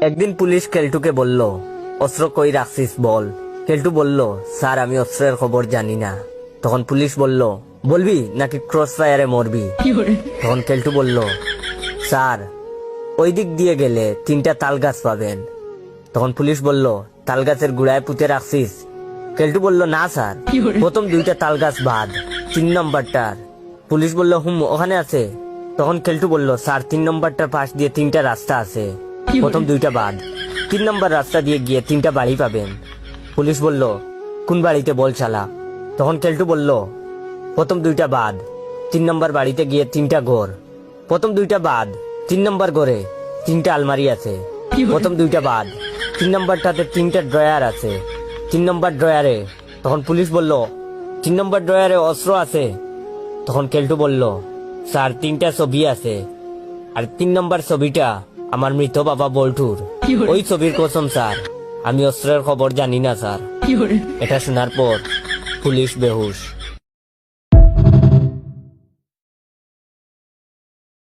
একদিন পুলিশ কেলটুকে বলল, অস্ত্র কই রাখছিস বল। কেলটু বলল, স্যার আমি অস্ত্রের খবর জানি না। তখন পুলিশ বলল, বলবি নাকি ক্রস ফায়ারে মরবি। তখন কেলটু বলল, স্যার ওই দিক দিয়ে গেলে 3টা তাল গাছ পাবেন। তখন পুলিশ বলল, তাল গাছের গুড়ায় পুঁতে রাখছিস। কেলটু বলল, না স্যার, প্রথম 2টা তাল গাছ বাদ, 3 নম্বরটার। পুলিশ বলল, ওখানে আছে। তখন কেলটু বলল, স্যার 3 নম্বরটার পাশ দিয়ে 3টা রাস্তা আছে, প্রথম 2টা বাদ, 3 নম্বর রাস্তা দিয়ে গিয়ে 3টা বাড়ি পাবেন। পুলিশ বলল, কোন বাড়িতে বল শালা। তখন কেলটু বলল, প্রথম 2টা বাদ, 3 নম্বর বাড়িতে গিয়ে 3টা ঘর, প্রথম 2টা বাদ, 3 নম্বর ঘরে 3টা আলমারি আছে, প্রথম 2টা বাদ, 3 নম্বরটাতে 3টা ড্রয়ার আছে, 3 নম্বর ড্রয়ারে। তখন পুলিশ বলল, 3 নম্বর ড্রয়ারে অস্ত্র আছে। তখন কেলটু বলল, স্যার 3টা ছবি আছে, আর 3 নম্বর ছবিটা আমার মৃত বাবা বল্টুর। ওই ছবির কসম স্যার, আমি অস্ত্রের খবর জানি না স্যার। এটা শোনার পর পুলিশ বেহুশ।